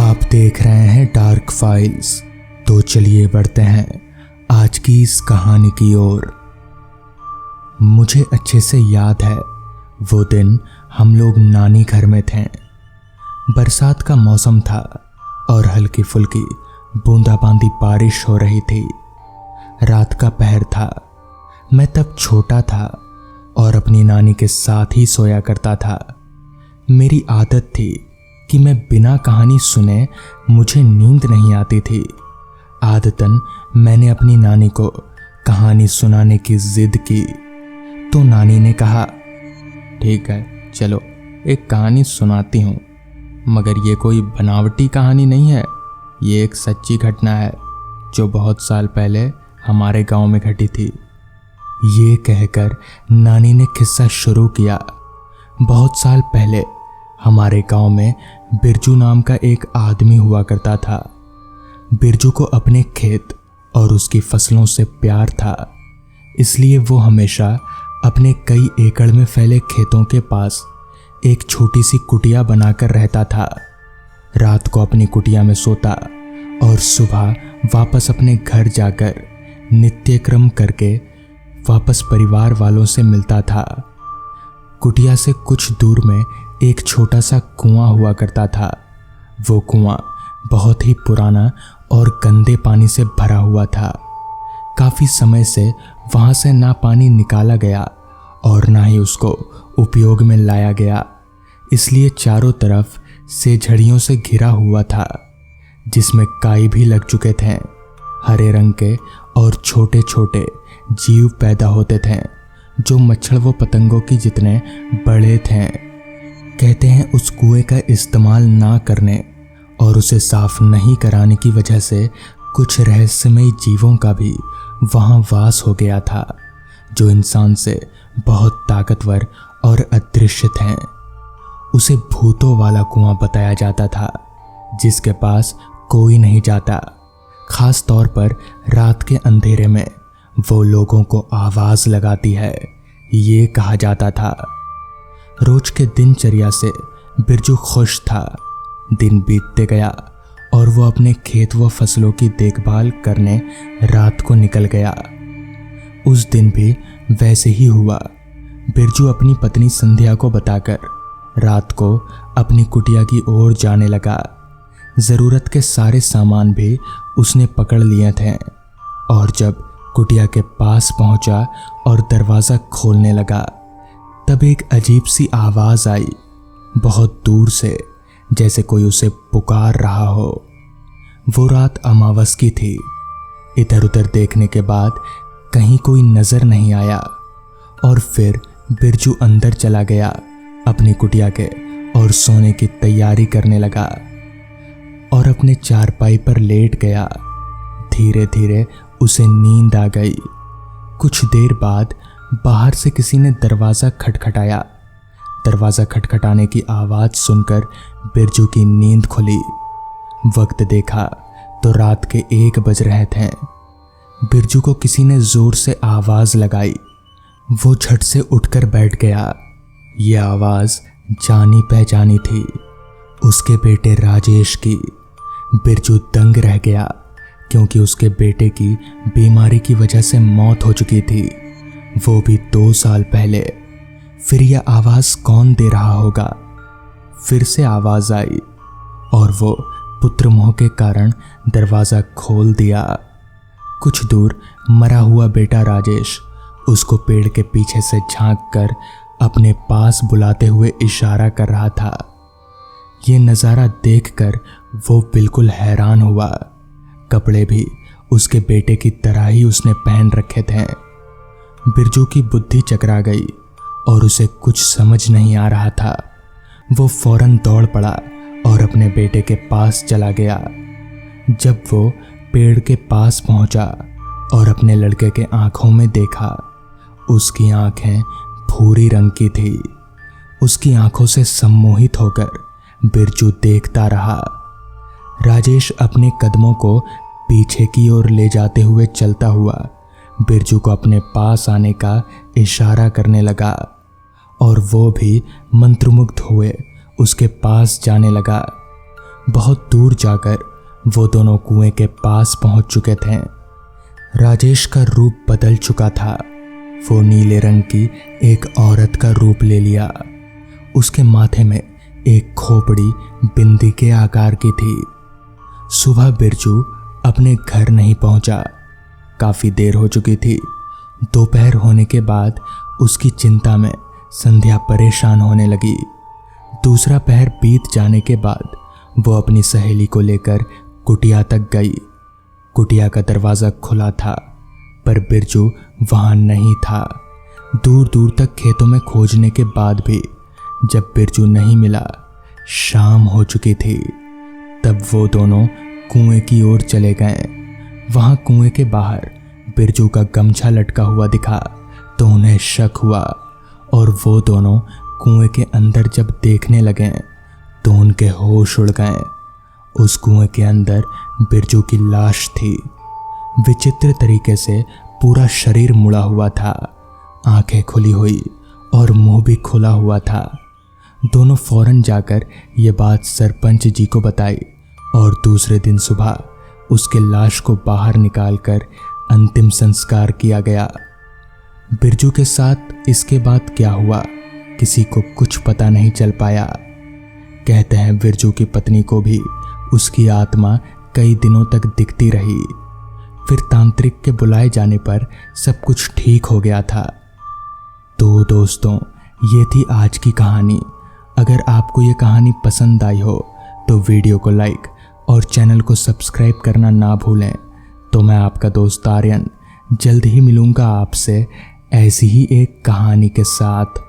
आप देख रहे हैं डार्क फाइल्स। तो चलिए बढ़ते हैं आज की इस कहानी की ओर। मुझे अच्छे से याद है वो दिन हम लोग नानी घर में थे। बरसात का मौसम था और हल्की फुल्की बूंदाबांदी बारिश हो रही थी। रात का पहर था। मैं तब छोटा था और अपनी नानी के साथ ही सोया करता था। मेरी आदत थी कि मैं बिना कहानी सुने मुझे नींद नहीं आती थी। आदतन मैंने अपनी नानी को कहानी सुनाने की जिद की तो नानी ने कहा, ठीक है चलो एक कहानी सुनाती हूँ, मगर ये कोई बनावटी कहानी नहीं है, ये एक सच्ची घटना है जो बहुत साल पहले हमारे गांव में घटी थी। ये कहकर नानी ने किस्सा शुरू किया। बहुत साल पहले हमारे गांव में बिरजू नाम का एक आदमी हुआ करता था। बिरजू को अपने खेत और उसकी फसलों से प्यार था, इसलिए वो हमेशा अपने कई एकड़ में फैले खेतों के पास एक छोटी सी कुटिया बनाकर रहता था। रात को अपनी कुटिया में सोता और सुबह वापस अपने घर जाकर नित्यक्रम करके वापस परिवार वालों से मिलता था। कुटिया से कुछ दूर में एक छोटा सा कुआं हुआ करता था। वो कुआं बहुत ही पुराना और गंदे पानी से भरा हुआ था। काफी समय से वहां से ना पानी निकाला गया और ना ही उसको उपयोग में लाया गया, इसलिए चारों तरफ से झड़ियों से घिरा हुआ था, जिसमें काई भी लग चुके थे। हरे रंग के और छोटे छोटे जीव पैदा होते थे जो मच्छर व पतंगों की जितने बड़े थे। कहते हैं उस कुएं का इस्तेमाल ना करने और उसे साफ नहीं कराने की वजह से कुछ रहस्यमयी जीवों का भी वहां वास हो गया था, जो इंसान से बहुत ताकतवर और अदृश्य थे। उसे भूतों वाला कुआं बताया जाता था, जिसके पास कोई नहीं जाता। खास तौर पर रात के अंधेरे में वो लोगों को आवाज लगाती है, ये कहा जाता था। रोज के दिनचर्या से बिरजू खुश था। दिन बीतते गया और वो अपने खेत व फसलों की देखभाल करने रात को निकल गया। उस दिन भी वैसे ही हुआ। बिरजू अपनी पत्नी संध्या को बताकर रात को अपनी कुटिया की ओर जाने लगा। जरूरत के सारे सामान भी उसने पकड़ लिए थे और जब कुटिया के पास पहुंचा और दरवाजा खोलने लगा, तब एक अजीब सी आवाज आई, बहुत दूर से, जैसे कोई उसे पुकार रहा हो। वो रात अमावस की थी। इधर उधर देखने के बाद कहीं कोई नजर नहीं आया और फिर बिरजू अंदर चला गया अपनी कुटिया के और सोने की तैयारी करने लगा और अपने चारपाई पर लेट गया। धीरे धीरे उसे नींद आ गई। कुछ देर बाद बाहर से किसी ने दरवाज़ा खटखटाया। दरवाज़ा खटखटाने की आवाज़ सुनकर बिरजू की नींद खुली। वक्त देखा तो रात के 1 बज रहे थे। बिरजू को किसी ने ज़ोर से आवाज़ लगाई। वो झट से उठकर बैठ गया। ये आवाज़ जानी पहचानी थी, उसके बेटे राजेश की। बिरजू दंग रह गया क्योंकि उसके बेटे की बीमारी की वजह से मौत हो चुकी थी, वो भी 2 साल पहले। फिर यह आवाज कौन दे रहा होगा? फिर से आवाज आई और वो पुत्र मोह के कारण दरवाजा खोल दिया। कुछ दूर मरा हुआ बेटा राजेश उसको पेड़ के पीछे से झांक कर अपने पास बुलाते हुए इशारा कर रहा था। ये नज़ारा देखकर वो बिल्कुल हैरान हुआ। कपड़े भी उसके बेटे की तरह ही उसने पहन रखे थे। बिरजू की बुद्धि चकरा गई और उसे कुछ समझ नहीं आ रहा था। वो फौरन दौड़ पड़ा और अपने बेटे के पास चला गया। जब वो पेड़ के पास पहुंचा और अपने लड़के के आंखों में देखा, उसकी आंखें भूरी रंग की थी। उसकी आंखों से सम्मोहित होकर बिरजू देखता रहा। राजेश अपने कदमों को पीछे की ओर ले जाते हुए चलता हुआ बिरजू को अपने पास आने का इशारा करने लगा और वो भी मंत्रमुग्ध हुए उसके पास जाने लगा। बहुत दूर जाकर वो दोनों कुएं के पास पहुंच चुके थे। राजेश का रूप बदल चुका था। वो नीले रंग की एक औरत का रूप ले लिया। उसके माथे में एक खोपड़ी बिंदी के आकार की थी। सुबह बिरजू अपने घर नहीं पहुंचा। काफी देर हो चुकी थी। दोपहर होने के बाद उसकी चिंता में संध्या परेशान होने लगी। दूसरा पहर बीत जाने के बाद वो अपनी सहेली को लेकर कुटिया तक गई। कुटिया का दरवाज़ा खुला था पर बिरजू वहाँ नहीं था। दूर दूर तक खेतों में खोजने के बाद भी जब बिरजू नहीं मिला, शाम हो चुकी थी। तब वो दोनों कुएं की ओर चले गए। वहाँ कुएं के बाहर बिरजू का गमछा लटका हुआ दिखा तो उन्हें शक हुआ और वो दोनों कुएं के अंदर जब देखने लगे तो उनके होश उड़ गए। उस कुएं के अंदर बिरजू की लाश थी। विचित्र तरीके से पूरा शरीर मुड़ा हुआ था, आंखें खुली हुई और मुंह भी खुला हुआ था। दोनों फौरन जाकर ये बात सरपंच जी को बताई और दूसरे दिन सुबह उसके लाश को बाहर निकालकर अंतिम संस्कार किया गया। बिरजू के साथ इसके बाद क्या हुआ किसी को कुछ पता नहीं चल पाया। कहते हैं बिरजू की पत्नी को भी उसकी आत्मा कई दिनों तक दिखती रही। फिर तांत्रिक के बुलाए जाने पर सब कुछ ठीक हो गया था। तो दोस्तों, ये थी आज की कहानी। अगर आपको ये कहानी पसंद आई हो तो वीडियो को लाइक और चैनल को सब्सक्राइब करना ना भूलें। तो मैं आपका दोस्त आर्यन जल्द ही मिलूंगा आपसे ऐसी ही एक कहानी के साथ।